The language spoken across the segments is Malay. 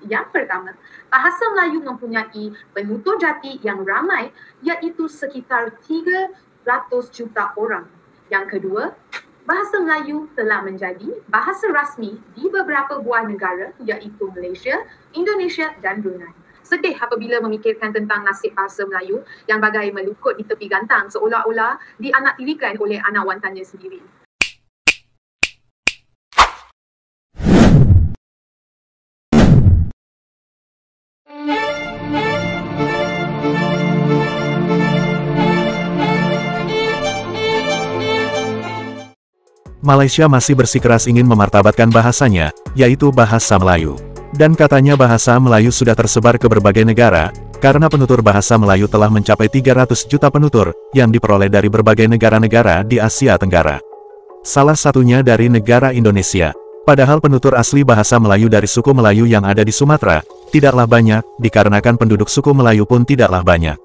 Yang pertama, bahasa Melayu mempunyai penutur jati yang ramai, iaitu sekitar 300 juta orang. Yang kedua, bahasa Melayu telah menjadi bahasa rasmi di beberapa buah negara, iaitu Malaysia, Indonesia dan Brunei. Sedih apabila memikirkan tentang nasib bahasa Melayu yang bagai melukut di tepi gantang, seolah-olah dianaktirikan oleh anak wantannya sendiri. Malaysia masih bersikeras ingin memartabatkan bahasanya, yaitu bahasa Melayu. Dan katanya bahasa Melayu sudah tersebar ke berbagai negara, karena penutur bahasa Melayu telah mencapai 300 juta penutur, yang diperoleh dari berbagai negara-negara di Asia Tenggara. Salah satunya dari negara Indonesia. Padahal penutur asli bahasa Melayu dari suku Melayu yang ada di Sumatera, tidaklah banyak, dikarenakan penduduk suku Melayu pun tidaklah banyak.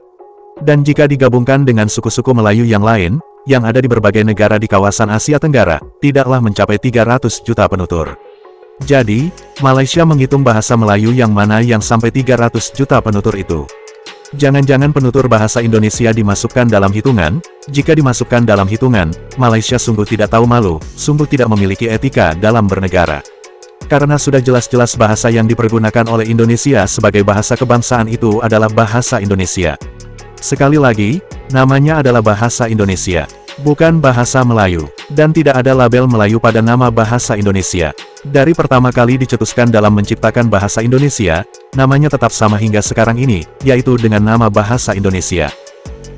Dan jika digabungkan dengan suku-suku Melayu yang lain, yang ada di berbagai negara di kawasan Asia Tenggara, tidaklah mencapai 300 juta penutur. Jadi, Malaysia menghitung bahasa Melayu yang mana yang sampai 300 juta penutur itu. Jangan-jangan penutur bahasa Indonesia dimasukkan dalam hitungan? Jika dimasukkan dalam hitungan, Malaysia sungguh tidak tahu malu, sungguh tidak memiliki etika dalam bernegara. Karena sudah jelas-jelas bahasa yang dipergunakan oleh Indonesia sebagai bahasa kebangsaan itu adalah bahasa Indonesia. Sekali lagi, namanya adalah bahasa Indonesia, bukan bahasa Melayu, dan tidak ada label Melayu pada nama bahasa Indonesia. Dari pertama kali dicetuskan dalam menciptakan bahasa Indonesia, namanya tetap sama hingga sekarang ini, yaitu dengan nama bahasa Indonesia.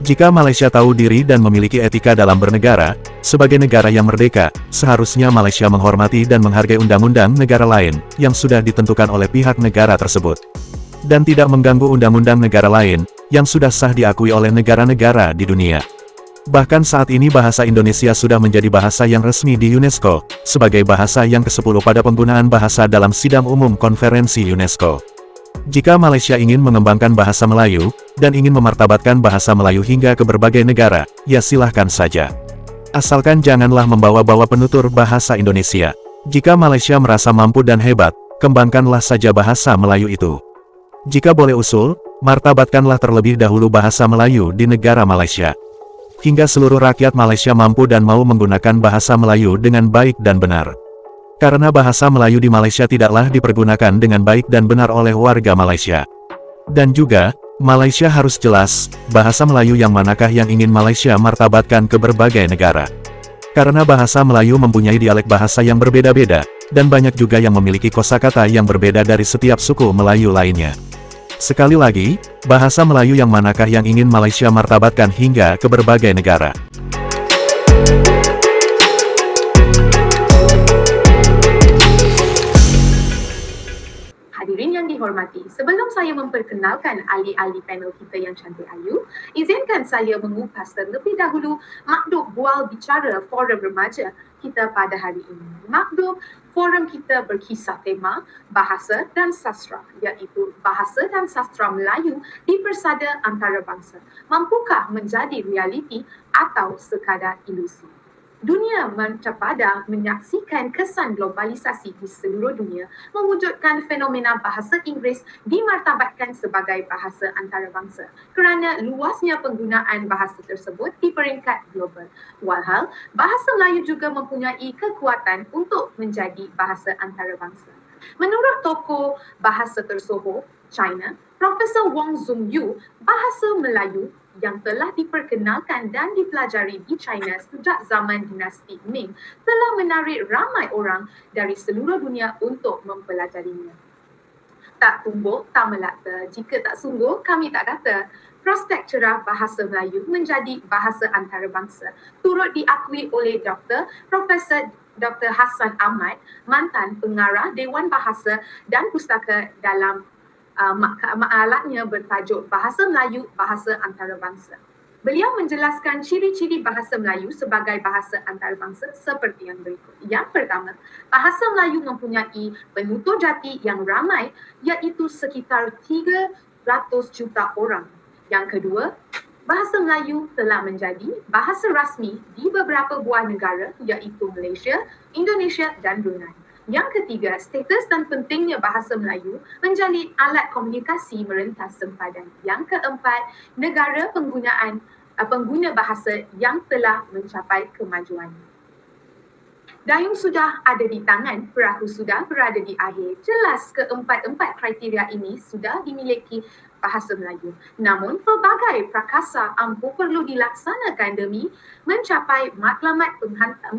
Jika Malaysia tahu diri dan memiliki etika dalam bernegara, sebagai negara yang merdeka, seharusnya Malaysia menghormati dan menghargai undang-undang negara lain, yang sudah ditentukan oleh pihak negara tersebut. Dan tidak mengganggu undang-undang negara lain, yang sudah sah diakui oleh negara-negara di dunia. Bahkan saat ini bahasa Indonesia sudah menjadi bahasa yang resmi di UNESCO, sebagai bahasa yang ke-10 pada penggunaan bahasa dalam sidang umum konferensi UNESCO. Jika Malaysia ingin mengembangkan bahasa Melayu, dan ingin memartabatkan bahasa Melayu hingga ke berbagai negara, ya silahkan saja. Asalkan janganlah membawa-bawa penutur bahasa Indonesia. Jika Malaysia merasa mampu dan hebat, kembangkanlah saja bahasa Melayu itu. Jika boleh usul, martabatkanlah terlebih dahulu bahasa Melayu di negara Malaysia. Hingga seluruh rakyat Malaysia mampu dan mau menggunakan bahasa Melayu dengan baik dan benar. Karena bahasa Melayu di Malaysia tidaklah dipergunakan dengan baik dan benar oleh warga Malaysia. Dan juga, Malaysia harus jelas, bahasa Melayu yang manakah yang ingin Malaysia martabatkan ke berbagai negara. Karena bahasa Melayu mempunyai dialek bahasa yang berbeda-beda, dan banyak juga yang memiliki kosakata yang berbeda dari setiap suku Melayu lainnya. Sekali lagi, bahasa Melayu yang manakah yang ingin Malaysia martabatkan hingga ke berbagai negara. Hadirin yang dihormati, sebelum saya memperkenalkan ahli-ahli panel kita yang cantik ayu, izinkan saya mengupas terlebih dahulu makdub bual bicara forum remaja kita pada hari ini. Makdub forum kita berkisah tema bahasa dan sastra, iaitu bahasa dan sastra Melayu di persada antarabangsa. Mampukah menjadi realiti atau sekadar ilusi? Dunia mencapada menyaksikan kesan globalisasi di seluruh dunia mewujudkan fenomena bahasa Inggeris dimartabatkan sebagai bahasa antarabangsa kerana luasnya penggunaan bahasa tersebut di peringkat global. Walhal, bahasa Melayu juga mempunyai kekuatan untuk menjadi bahasa antarabangsa. Menurut tokoh bahasa tersohor China, Profesor Wong Zung Yu, bahasa Melayu yang telah diperkenalkan dan dipelajari di China sejak zaman dinasti Ming telah menarik ramai orang dari seluruh dunia untuk mempelajarinya. Tak tumbuk, tak melata. Jika tak sungguh, kami tak kata. Prospek cerah bahasa Melayu menjadi bahasa antarabangsa turut diakui oleh Profesor Dr. Hassan Ahmad, mantan pengarah Dewan Bahasa dan Pustaka dalam makalatnya bertajuk Bahasa Melayu, Bahasa Antarabangsa. Beliau menjelaskan ciri-ciri bahasa Melayu sebagai bahasa antarabangsa seperti yang berikut. Yang pertama, bahasa Melayu mempunyai penutur jati yang ramai, iaitu sekitar 300 juta orang. Yang kedua, bahasa Melayu telah menjadi bahasa rasmi di beberapa buah negara, iaitu Malaysia, Indonesia dan Brunei. Yang ketiga, status dan pentingnya bahasa Melayu menjadi alat komunikasi merentas sempadan. Yang keempat, negara pengguna bahasa yang telah mencapai kemajuan. Dayung sudah ada di tangan, perahu sudah berada di akhir. Jelas keempat-empat kriteria ini sudah dimiliki bahasa Melayu. Namun, pelbagai prakasa ampuh perlu dilaksanakan demi mencapai matlamat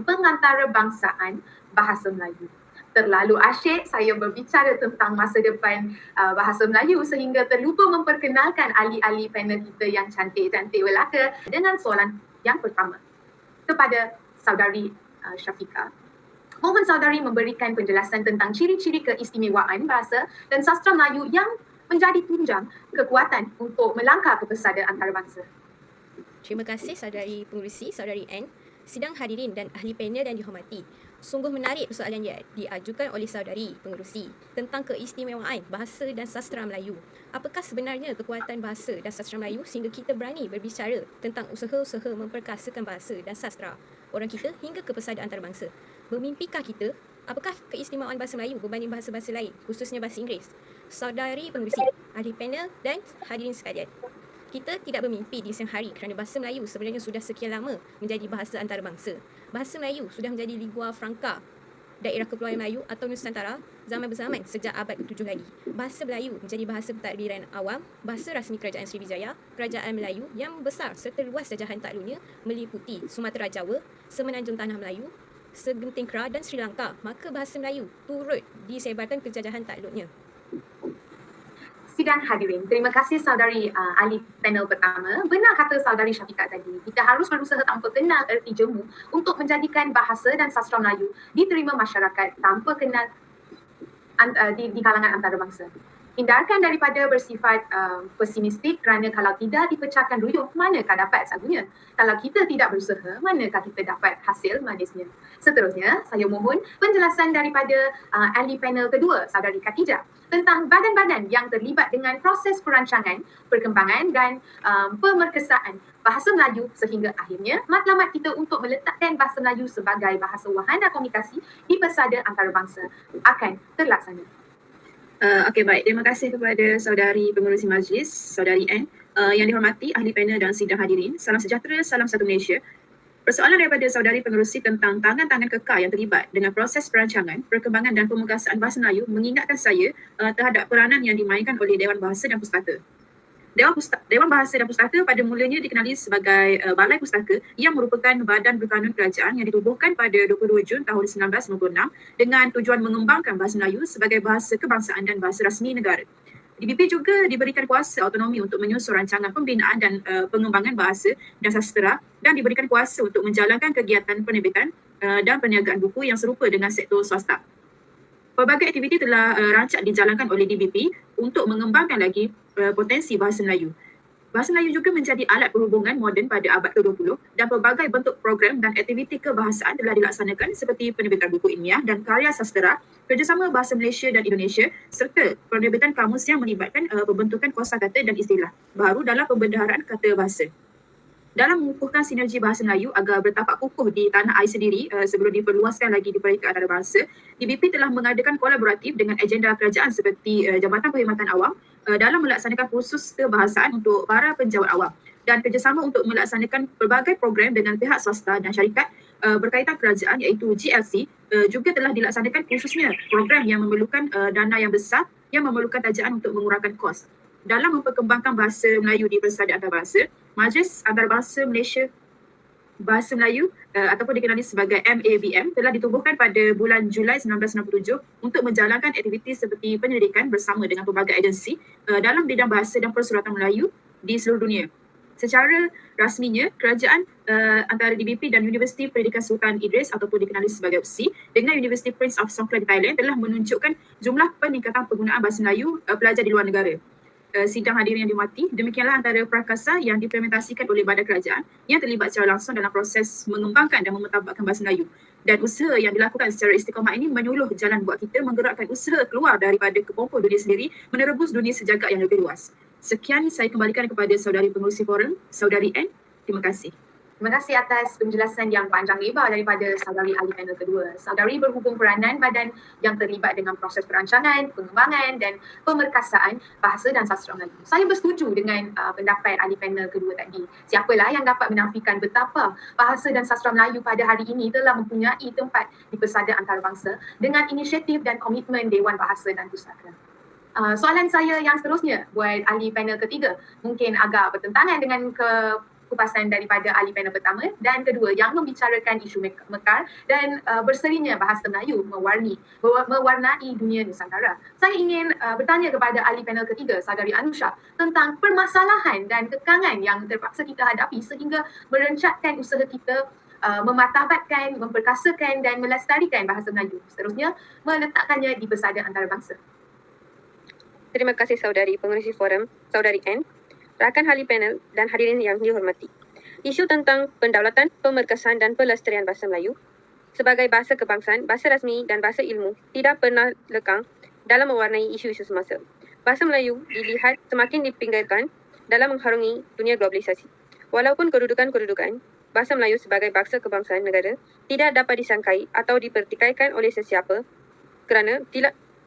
pengantarbangsaan bahasa Melayu. Terlalu asyik saya berbicara tentang masa depan bahasa Melayu sehingga terlupa memperkenalkan ahli-ahli panel kita yang cantik-cantik belaka dengan soalan yang pertama kepada saudari Syafiqah. Mohon saudari memberikan penjelasan tentang ciri-ciri keistimewaan bahasa dan sastra Melayu yang menjadi tunjang kekuatan untuk melangkah kepesadan antarabangsa. Terima kasih saudari pengerusi, saudari Ann. Sidang hadirin dan ahli panel yang dihormati. Sungguh menarik persoalan yang diajukan oleh saudari pengerusi tentang keistimewaan bahasa dan sastra Melayu. Apakah sebenarnya kekuatan bahasa dan sastra Melayu sehingga kita berani berbicara tentang usaha-usaha memperkasakan bahasa dan sastra orang kita hingga kepesadan antarabangsa? Bermimpikah kita? Apakah keistimewaan bahasa Melayu berbanding bahasa-bahasa lain, khususnya bahasa Inggeris? Saudari pengerusi, ahli panel dan hadirin sekalian. Kita tidak bermimpi di siang hari kerana bahasa Melayu sebenarnya sudah sekian lama menjadi bahasa antarabangsa. Bahasa Melayu sudah menjadi lingua franca daerah Kepulauan Melayu atau Nusantara zaman berzaman sejak abad ke-7 lagi. Bahasa Melayu menjadi bahasa pentadbiran awam, bahasa rasmi Kerajaan Sriwijaya, Kerajaan Melayu yang besar serta luas jajahan takluknya meliputi Sumatera Jawa, Semenanjung Tanah Melayu, Segenting Keras dan Sri Lanka. Maka bahasa Melayu turut disebarkan ke jajahan takluknya. Sidang hadirin, terima kasih saudari ahli panel pertama. Benar kata saudari Syafiqah tadi, kita harus berusaha tanpa kenal erti jemu untuk menjadikan bahasa dan sastra Melayu diterima masyarakat tanpa kenal di kalangan antarabangsa. Hindarkan daripada bersifat pesimistik kerana kalau tidak dipecahkan duyung, manakah dapat sagunya? Kalau kita tidak berusaha, manakah kita dapat hasil manisnya? Seterusnya, saya mohon penjelasan daripada ahli panel kedua, saudari Khatijah, tentang badan-badan yang terlibat dengan proses perancangan, perkembangan dan pemerkasaan bahasa Melayu sehingga akhirnya matlamat kita untuk meletakkan bahasa Melayu sebagai bahasa wahana komunikasi di pesada antarabangsa akan terlaksana. Okey, baik. Terima kasih kepada saudari pengerusi majlis, saudari Ann. Yang dihormati ahli panel dan sidang hadirin. Salam sejahtera, salam satu Malaysia. Persoalan daripada saudari pengerusi tentang tangan-tangan kekal yang terlibat dengan proses perancangan, perkembangan dan pemungkasaan bahasa Melayu mengingatkan saya terhadap peranan yang dimainkan oleh Dewan Bahasa dan Pustaka. Dewan Bahasa dan Pustaka pada mulanya dikenali sebagai Balai Pustaka yang merupakan badan berkanun kerajaan yang ditubuhkan pada 22 Jun tahun 1996 dengan tujuan mengembangkan bahasa Melayu sebagai bahasa kebangsaan dan bahasa rasmi negara. DBP juga diberikan kuasa autonomi untuk menyusun rancangan pembinaan dan pengembangan bahasa dan sastera dan diberikan kuasa untuk menjalankan kegiatan penerbitan dan perniagaan buku yang serupa dengan sektor swasta. Pelbagai aktiviti telah rancak dijalankan oleh DBP untuk mengembangkan lagi potensi bahasa Melayu. Bahasa Melayu juga menjadi alat perhubungan moden pada abad ke-20 dan pelbagai bentuk program dan aktiviti kebahasaan telah dilaksanakan seperti penerbitan buku ilmiah dan karya sastera, kerjasama bahasa Malaysia dan Indonesia serta penerbitan kamus yang melibatkan pembentukan kosakata dan istilah baru dalam pembendaharaan kata bahasa. Dalam mengukuhkan sinergi bahasa Melayu agar bertapak kukuh di tanah air sendiri sebelum diperluaskan lagi di peringkat antarabangsa, DBP telah mengadakan kolaboratif dengan agenda kerajaan seperti Jabatan Perkhidmatan Awam dalam melaksanakan kursus kebahasaan untuk para penjawat awam dan kerjasama untuk melaksanakan pelbagai program dengan pihak swasta dan syarikat berkaitan kerajaan iaitu GLC juga telah dilaksanakan khususnya program yang memerlukan dana yang besar yang memerlukan tajaan untuk mengurangkan kos. Dalam memperkembangkan bahasa Melayu di persada antarabangsa, Majlis Antarabangsa Malaysia Bahasa Melayu ataupun dikenali sebagai MABM telah ditubuhkan pada bulan Julai 1997 untuk menjalankan aktiviti seperti penyelidikan bersama dengan pelbagai agensi dalam bidang bahasa dan persuratan Melayu di seluruh dunia. Secara rasminya, kerajaan antara DBP dan Universiti Pendidikan Sultan Idris ataupun dikenali sebagai UPSI dengan Universiti Prince of Songkhla di Thailand telah menunjukkan jumlah peningkatan penggunaan bahasa Melayu pelajar di luar negara. Sidang hadirin yang dihormati, demikianlah antara prakasa yang diimplementasikan oleh badan kerajaan yang terlibat secara langsung dalam proses mengembangkan dan mementabakkan bahasa Melayu. Dan usaha yang dilakukan secara istiqamah ini menyuluh jalan buat kita menggerakkan usaha keluar daripada kepompong dunia sendiri menerebus dunia sejagat yang lebih luas. Sekian, saya kembalikan kepada saudari pengerusi forum, saudari Ann. Terima kasih. Terima kasih atas penjelasan yang panjang lebar daripada saudari ahli panel kedua. Saudari berhubung peranan badan yang terlibat dengan proses perancangan, pengembangan dan pemerkasaan bahasa dan sastra Melayu. Saya bersetuju dengan pendapat ahli panel kedua tadi. Siapalah yang dapat menafikan betapa bahasa dan sastra Melayu pada hari ini telah mempunyai tempat di Persada Antarabangsa dengan inisiatif dan komitmen Dewan Bahasa dan Pustaka. Soalan saya yang seterusnya buat ahli panel ketiga mungkin agak bertentangan dengan kupasan daripada ahli panel pertama dan kedua yang membicarakan isu mekar dan berserinya bahasa Melayu mewarnai dunia Nusantara. Saya ingin bertanya kepada ahli panel ketiga, saudari Anusha, tentang permasalahan dan kekangan yang terpaksa kita hadapi sehingga merencatkan usaha kita memartabatkan, memperkasakan dan melestarikan bahasa Melayu. Seterusnya, meletakkannya di Persada Antarabangsa. Terima kasih saudari pengerusi forum, saudari N, rakan ahli panel dan hadirin yang dihormati. Isu tentang pendaulatan, pemerkasaan dan pelestarian bahasa Melayu sebagai bahasa kebangsaan, bahasa rasmi dan bahasa ilmu tidak pernah lekang dalam mewarnai isu-isu semasa. Bahasa Melayu dilihat semakin dipinggirkan dalam mengharungi dunia globalisasi. Walaupun kedudukan bahasa Melayu sebagai bahasa kebangsaan negara tidak dapat disangkai atau dipertikaikan oleh sesiapa kerana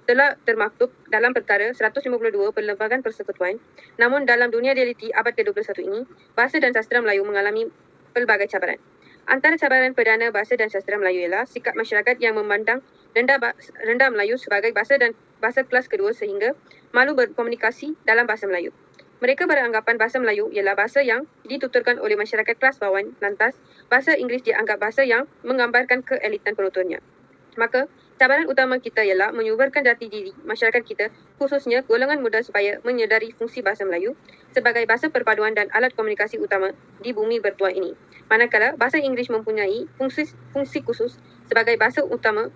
telah termaktub dalam perkara 152 Perlembagaan Persekutuan. Namun dalam dunia realiti abad ke-21 ini, bahasa dan sastra Melayu mengalami pelbagai cabaran. Antara cabaran perdana bahasa dan sastra Melayu ialah sikap masyarakat yang memandang rendah Melayu sebagai bahasa dan bahasa kelas kedua sehingga malu berkomunikasi dalam bahasa Melayu. Mereka beranggapan bahasa Melayu ialah bahasa yang dituturkan oleh masyarakat kelas bawahan, lantas bahasa Inggeris dianggap bahasa yang menggambarkan keelitan penuturnya. Maka, cabaran utama kita ialah menyuburkan jati diri masyarakat kita, khususnya golongan muda supaya menyedari fungsi bahasa Melayu sebagai bahasa perpaduan dan alat komunikasi utama di bumi bertuah ini. Manakala bahasa Inggeris mempunyai fungsi khusus sebagai bahasa utama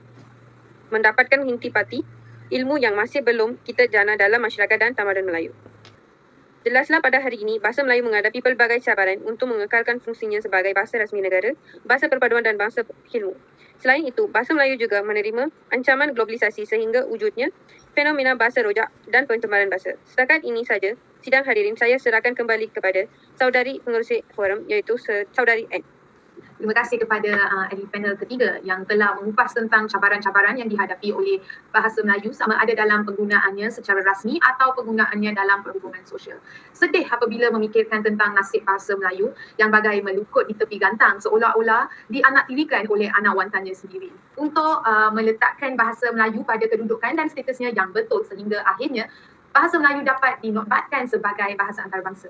mendapatkan intipati ilmu yang masih belum kita jana dalam masyarakat dan tamadun Melayu. Jelaslah pada hari ini, bahasa Melayu menghadapi pelbagai cabaran untuk mengekalkan fungsinya sebagai bahasa rasmi negara, bahasa perpaduan dan bahasa ilmu. Selain itu, bahasa Melayu juga menerima ancaman globalisasi sehingga wujudnya fenomena bahasa rojak dan pencemaran bahasa. Setakat ini saja, sidang hadirin saya serahkan kembali kepada saudari pengerusi forum iaitu saudari N. Terima kasih kepada ahli panel ketiga yang telah mengupas tentang cabaran-cabaran yang dihadapi oleh bahasa Melayu sama ada dalam penggunaannya secara rasmi atau penggunaannya dalam perhubungan sosial. Sedih apabila memikirkan tentang nasib bahasa Melayu yang bagai melukut di tepi gantang seolah-olah dianaktirikan oleh anak wantannya sendiri. Untuk meletakkan bahasa Melayu pada kedudukan dan statusnya yang betul sehingga akhirnya bahasa Melayu dapat dinobatkan sebagai bahasa antarabangsa.